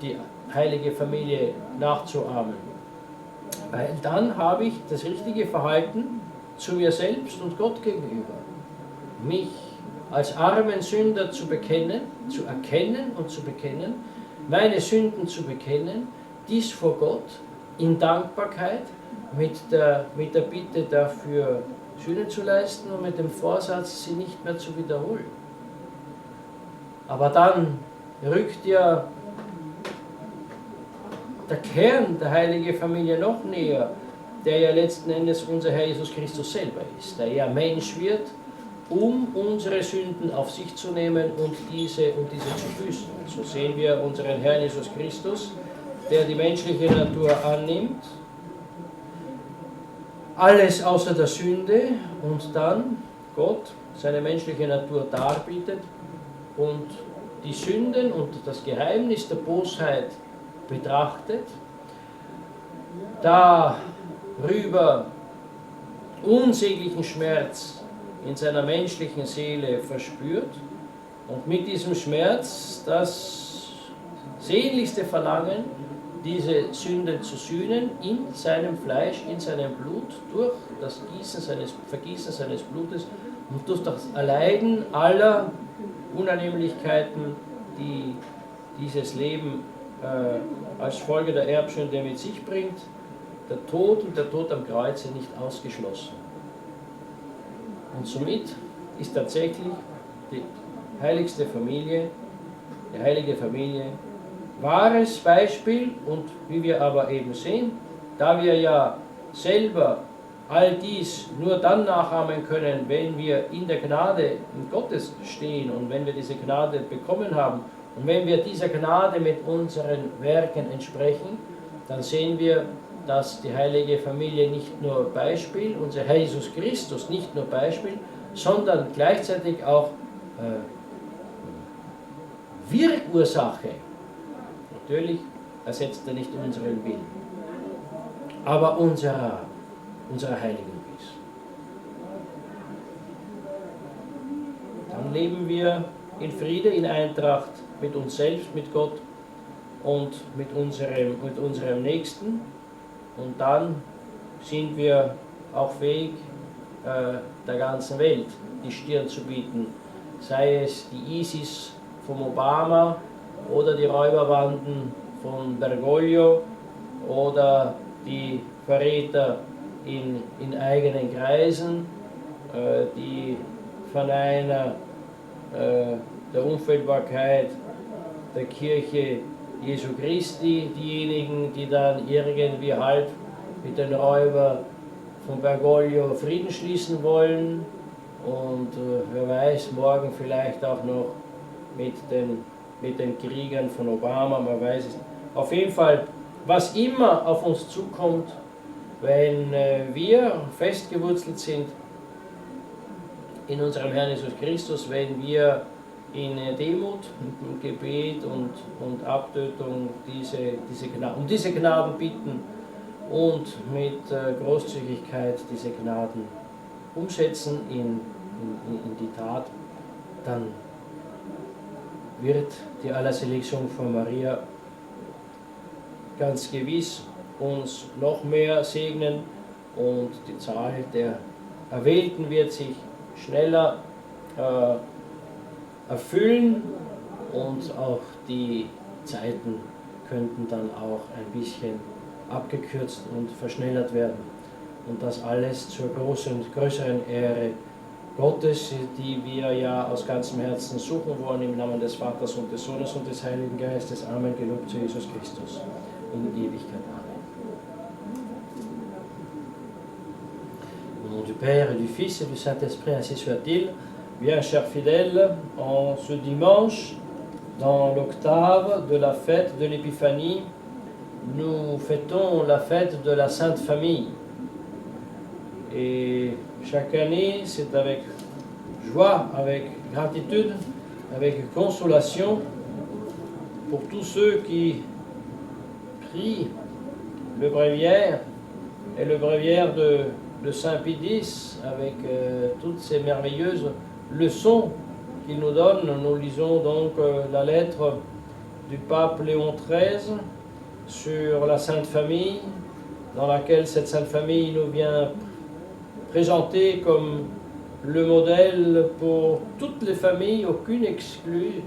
die heilige Familie nachzuahmen. Weil dann habe ich das richtige Verhalten zu mir selbst und Gott gegenüber. Mich als armen Sünder zu bekennen, zu erkennen und zu bekennen, meine Sünden zu bekennen, dies vor Gott in Dankbarkeit mit der Bitte dafür Sühne zu leisten und mit dem Vorsatz, sie nicht mehr zu wiederholen. Aber dann rückt ja der Kern der heiligen Familie noch näher, der ja letzten Endes unser Herr Jesus Christus selber ist, der ja Mensch wird, um unsere Sünden auf sich zu nehmen und diese zu büßen. So sehen wir unseren Herrn Jesus Christus, der die menschliche Natur annimmt, alles außer der Sünde, und dann Gott seine menschliche Natur darbietet und die Sünden und das Geheimnis der Bosheit betrachtet, darüber unsäglichen Schmerz in seiner menschlichen Seele verspürt und mit diesem Schmerz das sehnlichste Verlangen, diese Sünden zu sühnen, in seinem Fleisch, in seinem Blut, durch das Vergießen seines Blutes und durch das Erleiden aller Unannehmlichkeiten, die dieses Leben als Folge der Erbsünde mit sich bringt, der Tod und der Tod am Kreuze nicht ausgeschlossen. Und somit ist tatsächlich die heiligste Familie, die heilige Familie, wahres Beispiel. Und wie wir aber eben sehen, da wir ja selber all dies nur dann nachahmen können, wenn wir in der Gnade Gottes stehen und wenn wir diese Gnade bekommen haben und wenn wir dieser Gnade mit unseren Werken entsprechen, dann sehen wir, dass die heilige Familie nicht nur Beispiel, unser Herr Jesus Christus nicht nur Beispiel, sondern gleichzeitig auch Wirkursache. Natürlich ersetzt er nicht unseren Willen, aber unserer Heiligung ist. Dann leben wir in Friede, in Eintracht mit uns selbst, mit Gott und mit unserem Nächsten. Und dann sind wir auch fähig, der ganzen Welt die Stirn zu bieten. Sei es die ISIS von Obama oder die Räuberbanden von Bergoglio oder die Verräter in eigenen Kreisen, die Verneiner der Unfehlbarkeit der Kirche Jesu Christi, diejenigen, die dann irgendwie halb mit den Räubern von Bergoglio Frieden schließen wollen und wer weiß, morgen vielleicht auch noch mit den Kriegern von Obama, man weiß es nicht. Auf jeden Fall, was immer auf uns zukommt, wenn wir festgewurzelt sind in unserem Herrn Jesus Christus, wenn wir in Demut, im Gebet und Abtötung um diese Gnaden bitten und mit Großzügigkeit diese Gnaden umsetzen in die Tat, dann wird die Allerseligste von Maria ganz gewiss uns noch mehr segnen und die Zahl der Erwählten wird sich schneller erfüllen und auch die Zeiten könnten dann auch ein bisschen abgekürzt und verschnellert werden. Und das alles zur größeren Ehre Gottes, die wir ja aus ganzem Herzen suchen wollen, im Namen des Vaters und des Sohnes und des Heiligen Geistes. Amen. Gelobt zu Jesus Christus in Ewigkeit. Amen. Au nom du Père et du Fils et du Saint-Esprit, ainsi soit-il. Bien, chers fidèles, en ce dimanche, dans l'octave de la fête de l'Épiphanie, nous fêtons la fête de la Sainte Famille. Et chaque année, c'est avec joie, avec gratitude, avec consolation pour tous ceux qui prient le bréviaire et le bréviaire de Saint Pie X avec toutes ces merveilleuses leçons qu'il nous donne. Nous lisons donc la lettre du pape Léon XIII sur la Sainte Famille, dans laquelle cette Sainte Famille nous vient présenter comme le modèle pour toutes les familles, aucune exclue,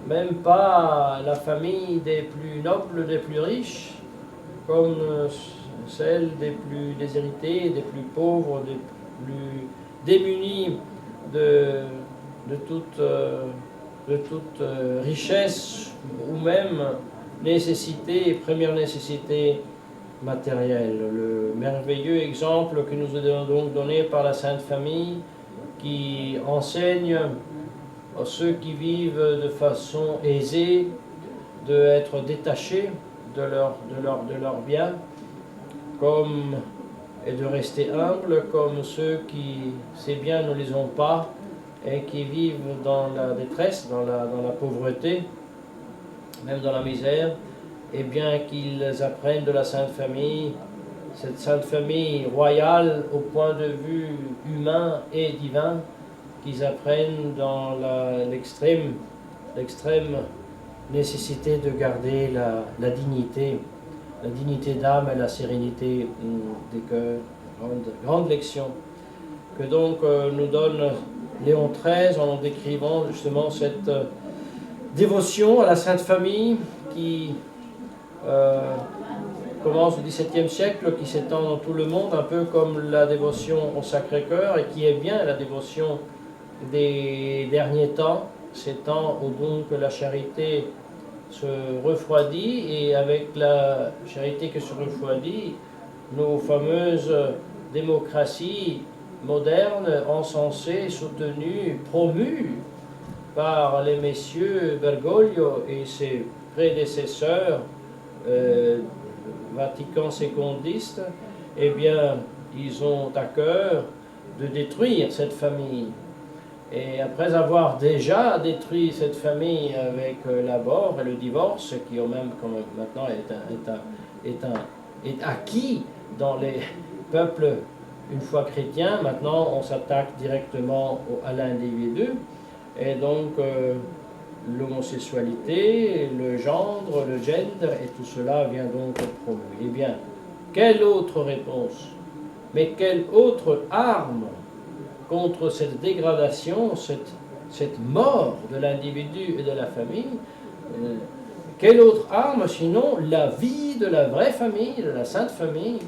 même pas la famille des plus nobles, des plus riches, comme celle des plus déshérités, des plus pauvres, des plus démunis de toute richesse ou même nécessité, première nécessité matérielle. Le merveilleux exemple que nous avons donc donné par la Sainte Famille qui enseigne à ceux qui vivent de façon aisée d'être détachés de leurs biens et de rester humbles comme ceux qui, ces biens ne les ont pas et qui vivent dans la détresse, dans la pauvreté, même dans la misère, et bien qu'ils apprennent de la Sainte Famille, cette Sainte Famille royale au point de vue humain et divin, qu'ils apprennent dans l'extrême nécessité de garder la dignité d'âme et la sérénité des cœurs. Grande leçon que donc nous donne Léon XIII en décrivant justement cette dévotion à la Sainte Famille qui commence au XVIIe siècle, qui s'étend dans tout le monde, un peu comme la dévotion au Sacré-Cœur, et qui est bien la dévotion des derniers temps, ces temps où donc la charité se refroidit, et avec la charité qui se refroidit, nos fameuses démocraties modernes, encensées, soutenues, promues par les messieurs Bergoglio et ses prédécesseurs Vatican secondistes, eh bien, ils ont à cœur de détruire cette famille. Et après avoir déjà détruit cette famille avec l'abord et le divorce, qui même comme maintenant est acquis dans les peuples une fois chrétiens, maintenant on s'attaque directement à l'individu. Et donc l'homosexualité, le gendre, le gender, et tout cela vient donc être promu. Eh bien, quelle autre réponse, mais quelle autre arme contre cette dégradation, cette mort de l'individu et de la famille, quelle autre arme sinon la vie de la vraie famille, de la Sainte Famille,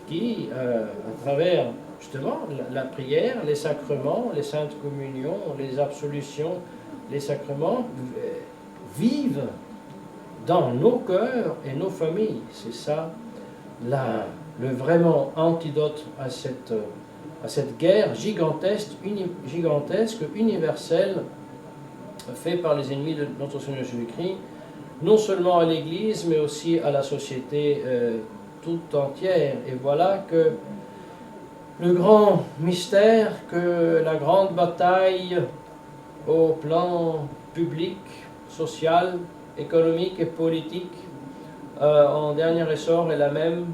qui, à travers justement la prière, les sacrements, les saintes communions, les absolutions, les sacrements, vivent dans nos cœurs et nos familles. C'est ça le vraiment antidote à cette guerre gigantesque, universelle, faite par les ennemis de notre Seigneur Jésus-Christ, non seulement à l'Église, mais aussi à la société toute entière. Et voilà que le grand mystère, que la grande bataille au plan public, social, économique et politique, en dernier essor est la même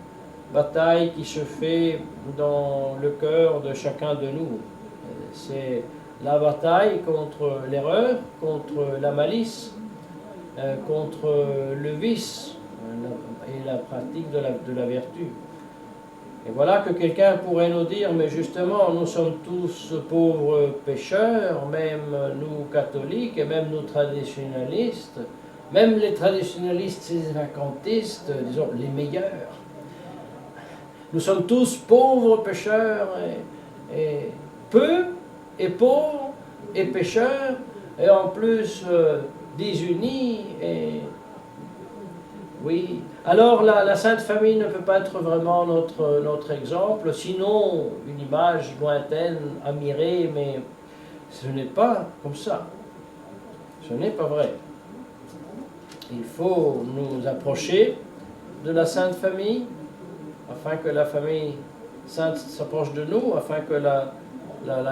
bataille qui se fait dans le cœur de chacun de nous. C'est la bataille contre l'erreur, contre la malice, contre le vice et la pratique de la vertu. Et voilà que quelqu'un pourrait nous dire, mais justement, nous sommes tous pauvres pécheurs, même nous catholiques et même nous traditionnalistes, même les traditionnalistes et les vacantistes, disons les meilleurs. Nous sommes tous pauvres pécheurs et pauvres et pécheurs, et en plus désunis. Et oui. Alors la Sainte Famille ne peut pas être vraiment notre exemple, sinon une image lointaine, admirée, mais ce n'est pas comme ça. Ce n'est pas vrai. Il faut nous approcher de la Sainte Famille, afin que la famille sainte s'approche de nous, afin que la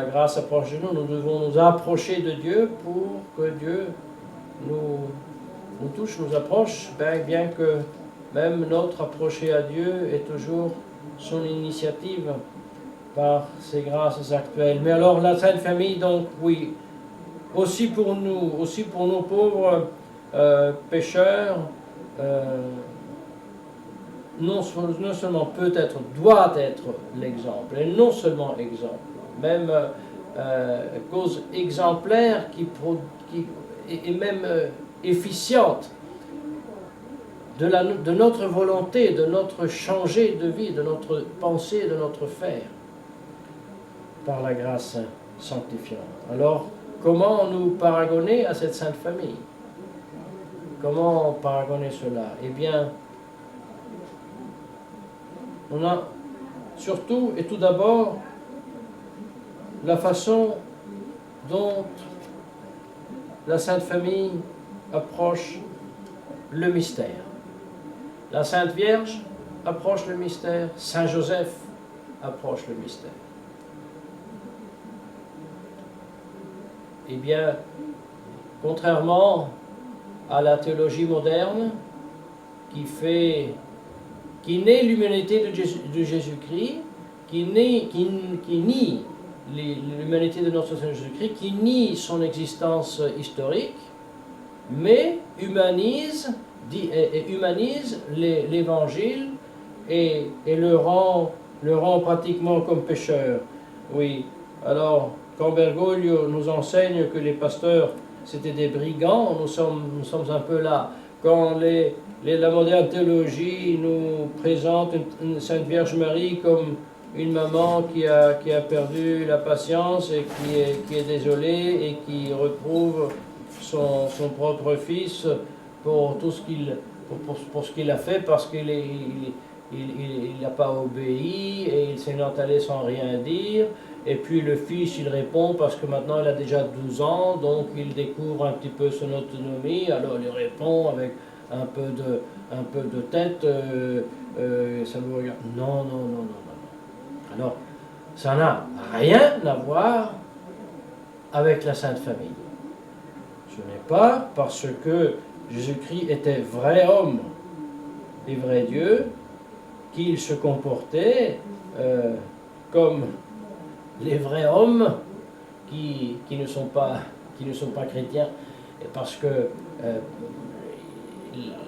grâce s'approche de nous. Nous devons nous approcher de Dieu pour que Dieu nous touche, nous approche, bien que même notre approcher à Dieu est toujours son initiative par ses grâces actuelles. Mais alors la Sainte Famille, donc oui, aussi pour nous, aussi pour nos pauvres, pécheur, non seulement peut-être, doit être l'exemple, et non seulement exemple, même cause exemplaire qui est même efficiente de notre volonté, de notre changer de vie, de notre pensée, de notre faire, par la grâce sanctifiante. Alors, comment nous paragonner à cette Sainte Famille? Comment paragonner cela? Eh bien, on a surtout et tout d'abord la façon dont la Sainte Famille approche le mystère. La Sainte Vierge approche le mystère, Saint Joseph approche le mystère. Eh bien, contrairement à la théologie moderne qui nie l'humanité de Jésus-Christ, qui nie l'humanité de notre Seigneur Jésus-Christ, qui nie son existence historique, mais humanise l'Évangile et le rend pratiquement comme pécheur. Oui, alors quand Bergoglio nous enseigne que les pasteurs c'était des brigands, nous sommes un peu là. Quand la moderne théologie nous présente une Sainte Vierge Marie comme une maman qui a perdu la patience et qui est désolée et qui retrouve son propre fils pour tout ce qu'il a fait parce qu'il n'a pas obéi et il s'est entalé sans rien dire. Et puis le fils, il répond parce que maintenant il a déjà 12 ans, donc il découvre un petit peu son autonomie, alors il répond avec un peu de tête, ça vous regarde. Non. Alors, ça n'a rien à voir avec la Sainte Famille. Ce n'est pas parce que Jésus-Christ était vrai homme et vrai Dieu qu'il se comportait comme les vrais hommes qui ne sont pas chrétiens. Et parce que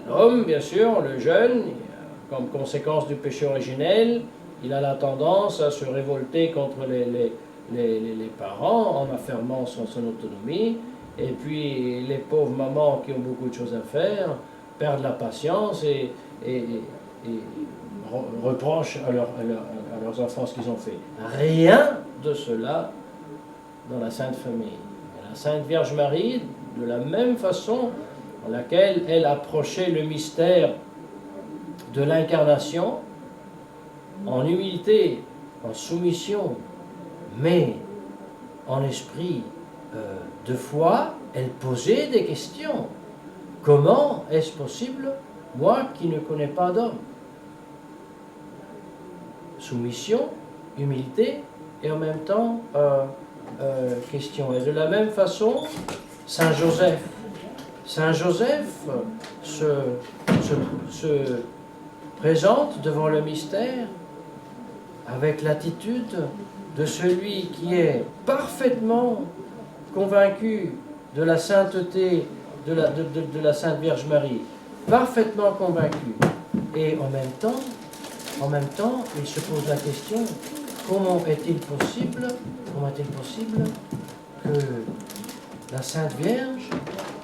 l'homme, bien sûr, le jeune, comme conséquence du péché originel, il a la tendance à se révolter contre les parents en affermant son autonomie. Et puis les pauvres mamans qui ont beaucoup de choses à faire perdent la patience et reprochent à leurs enfants ce qu'ils ont fait. Rien de cela dans la Sainte Famille. La Sainte Vierge Marie, de la même façon dans laquelle elle approchait le mystère de l'incarnation, en humilité, en soumission, mais en esprit de foi, elle posait des questions. Comment est-ce possible, moi qui ne connais pas d'homme? Soumission, humilité et en même temps question. Et de la même façon, Saint Joseph se présente devant le mystère avec l'attitude de celui qui est parfaitement convaincu de la sainteté de la Sainte Vierge Marie, parfaitement convaincu. Et en même temps, il se pose la question, comment est-il possible que la Sainte Vierge,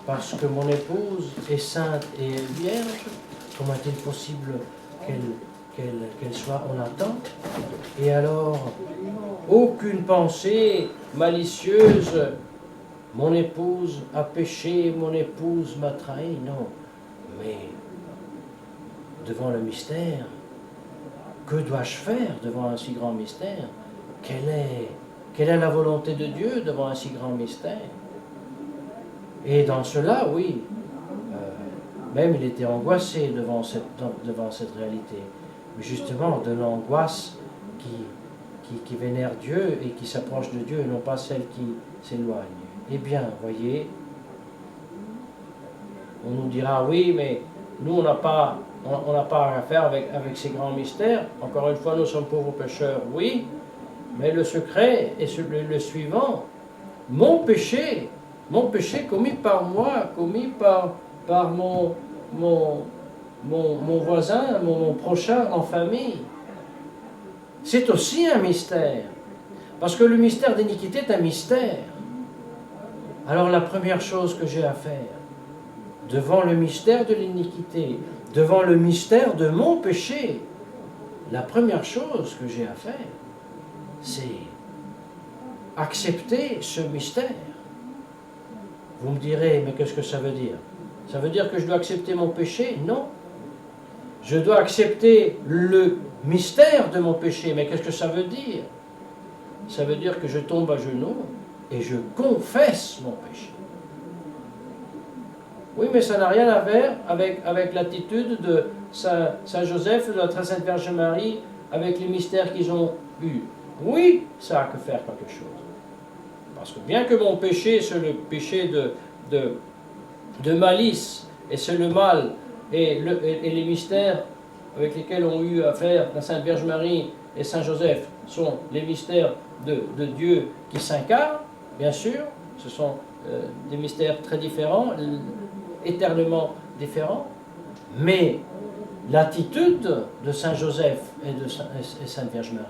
parce que mon épouse est sainte et vierge, comment est-il possible qu'elle soit en attente? Et alors, aucune pensée malicieuse, mon épouse a péché, mon épouse m'a trahi, non. Mais devant le mystère, que dois-je faire devant un si grand mystère? Quelle est la volonté de Dieu devant un si grand mystère? Et dans cela, oui, même il était angoissé devant cette réalité. Mais justement, de l'angoisse qui vénère Dieu et qui s'approche de Dieu, et non pas celle qui s'éloigne. Eh bien, voyez, on nous dira, oui, mais nous, on n'a pas à faire avec ces grands mystères. Encore une fois, nous sommes pauvres pécheurs, oui, mais le secret est le suivant. Mon péché commis par moi, commis par par mon voisin, mon prochain en famille. C'est aussi un mystère. Parce que le mystère d'iniquité est un mystère. Alors la première chose que j'ai à faire, devant le mystère de l'iniquité, devant le mystère de mon péché, la première chose que j'ai à faire, c'est accepter ce mystère. Vous me direz, mais qu'est-ce que ça veut dire? Ça veut dire que je dois accepter mon péché? Non. Je dois accepter le mystère de mon péché. Mais qu'est-ce que ça veut dire? Ça veut dire que je tombe à genoux et je confesse mon péché. Oui, mais ça n'a rien à voir avec l'attitude de Saint Joseph, de la très sainte Vierge Marie, avec les mystères qu'ils ont eus. Oui, ça a que faire quelque chose. Parce que bien que mon péché, c'est le péché de malice, et c'est le mal, et les mystères avec lesquels ont eu affaire la Sainte Vierge Marie et Saint Joseph sont les mystères de Dieu qui s'incarne, bien sûr, ce sont des mystères très différents, éternellement différents, mais l'attitude de Saint Joseph et Sainte Vierge Marie,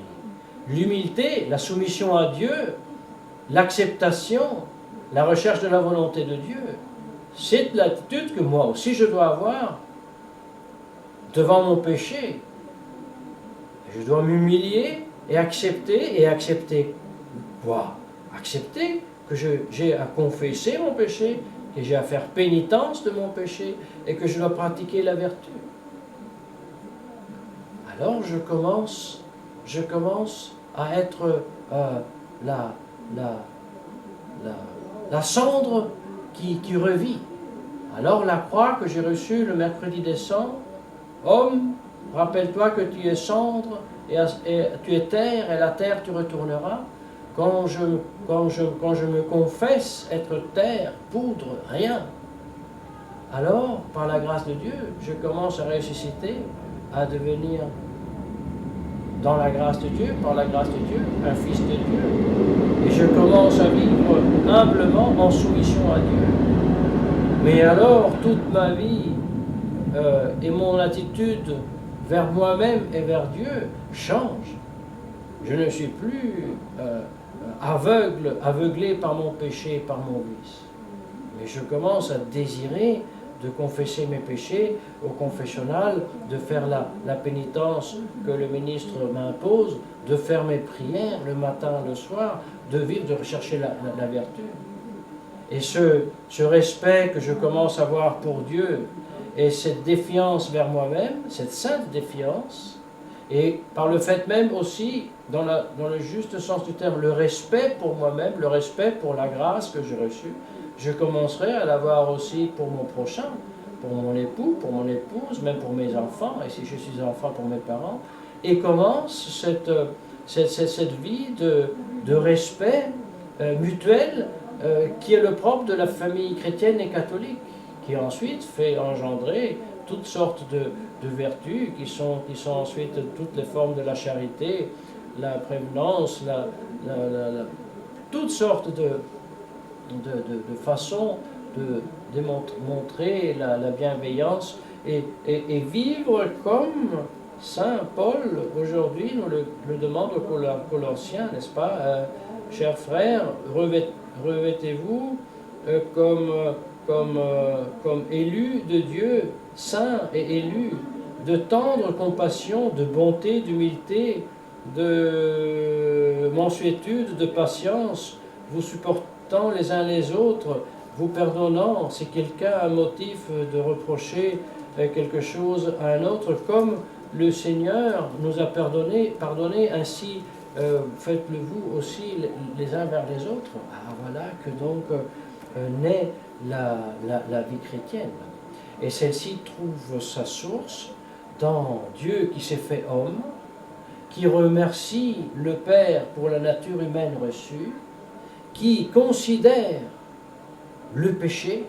l'humilité, la soumission à Dieu, l'acceptation, la recherche de la volonté de Dieu, c'est l'attitude que moi aussi je dois avoir devant mon péché. Je dois m'humilier et accepter quoi? Accepter que j'ai à confesser mon péché, que j'ai à faire pénitence de mon péché et que je dois pratiquer la vertu. Alors je commence à être la cendre qui revit. Alors la croix que j'ai reçue le mercredi des cendres, homme, rappelle-toi que tu es cendre et tu es terre, et la terre tu retourneras. Quand je me confesse être terre, poudre, rien, alors, par la grâce de Dieu, je commence à ressusciter, à devenir, dans la grâce de Dieu, par la grâce de Dieu, un fils de Dieu. Et je commence à vivre humblement en soumission à Dieu. Mais alors, toute ma vie et mon attitude vers moi-même et vers Dieu change. Je ne suis plus aveuglé par mon péché, par mon vice. Mais je commence à désirer de confesser mes péchés au confessionnal, de faire la pénitence que le ministre m'impose, de faire mes prières le matin, le soir, de vivre, de rechercher la vertu. Et ce respect que je commence à avoir pour Dieu, et cette défiance vers moi-même, cette sainte défiance, et par le fait même aussi, dans le juste sens du terme, le respect pour moi-même, le respect pour la grâce que j'ai reçue, je commencerai à l'avoir aussi pour mon prochain, pour mon époux, pour mon épouse, même pour mes enfants, et si je suis enfant, pour mes parents, et commence cette vie de respect mutuel qui est le propre de la famille chrétienne et catholique, qui ensuite fait engendrer toutes sortes de vertus, qui sont ensuite toutes les formes de la charité, la prévenance, toutes sortes de façons de démontrer la bienveillance et vivre comme Saint Paul aujourd'hui nous le demande aux Colossiens, n'est-ce pas? Chers frères, revêtez-vous comme élus de Dieu, saints et élus, de tendre compassion, de bonté, d'humilité, de mansuétude, de patience, vous supportant les uns les autres, vous pardonnant si quelqu'un a un motif de reprocher quelque chose à un autre, comme le Seigneur nous a pardonné, ainsi faites-le vous aussi les uns vers les autres. Ah, voilà que donc naît la vie chrétienne. Et celle-ci trouve sa source dans Dieu qui s'est fait homme, qui remercie le Père pour la nature humaine reçue, qui considère le péché,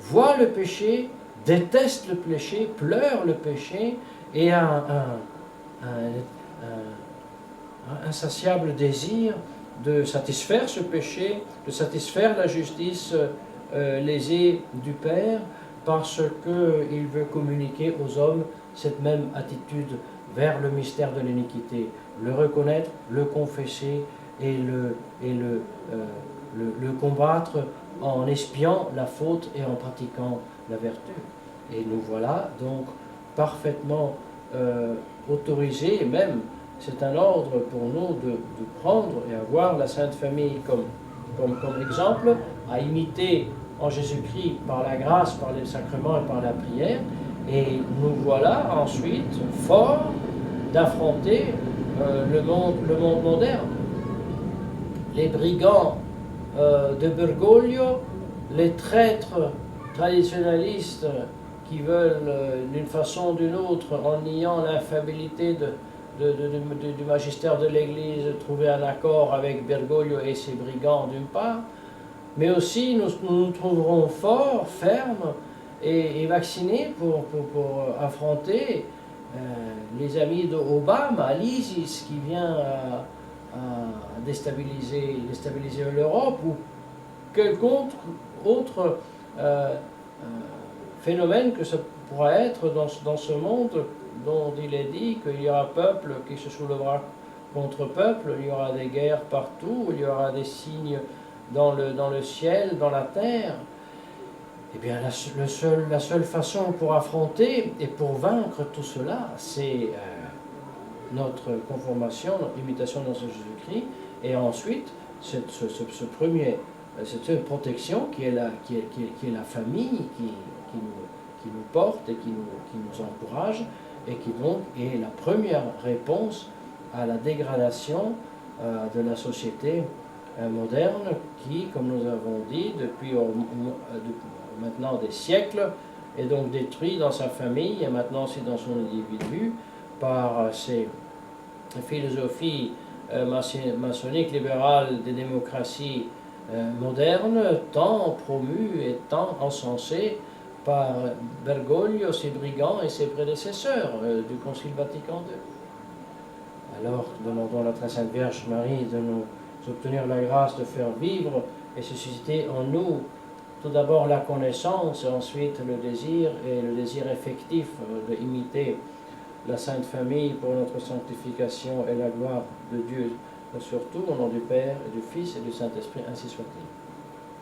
voit le péché, déteste le péché, pleure le péché et a un insatiable désir de satisfaire ce péché, de satisfaire la justice lésée du Père parce qu'il veut communiquer aux hommes cette même attitude vers le mystère de l'iniquité, le reconnaître, le confesser et le combattre en espiant la faute et en pratiquant la vertu. Et nous voilà donc parfaitement autorisés, et même c'est un ordre pour nous de prendre et avoir la Sainte Famille comme exemple, à imiter en Jésus-Christ par la grâce, par les sacrements et par la prière. Et nous voilà ensuite forts d'affronter le monde moderne. Les brigands de Bergoglio, les traîtres traditionnalistes qui veulent d'une façon ou d'une autre, en niant l'infaillibilité du magistère de l'Église, trouver un accord avec Bergoglio et ses brigands d'une part, mais aussi nous trouverons forts, fermes et vaccinés pour affronter les amis d'Obama, l'ISIS qui vient à déstabiliser l'Europe, ou quelconque autre phénomène que ça pourra être dans ce monde dont il est dit qu'il y aura peuple qui se soulèvera contre peuple, il y aura des guerres partout, il y aura des signes dans le ciel, dans la terre. Eh bien, la seule façon pour affronter et pour vaincre tout cela, c'est notre conformation, notre imitation dans Jésus-Christ, et ensuite cette protection qui est la famille, qui nous porte et qui nous encourage, et qui donc est la première réponse à la dégradation de la société moderne qui, comme nous avons dit, depuis maintenant des siècles, est donc détruit dans sa famille et maintenant aussi dans son individu par ces philosophies maçonniques libérales des démocraties modernes, tant promues et tant encensées par Bergoglio, ses brigands et ses prédécesseurs du Concile Vatican II. Alors, demandons à la très Sainte Vierge Marie de nous obtenir la grâce de faire vivre et susciter en nous tout d'abord la connaissance, et ensuite le désir effectif d'imiter la Sainte Famille pour notre sanctification et la gloire de Dieu, surtout au nom du Père et du Fils et du Saint-Esprit, ainsi soit-il.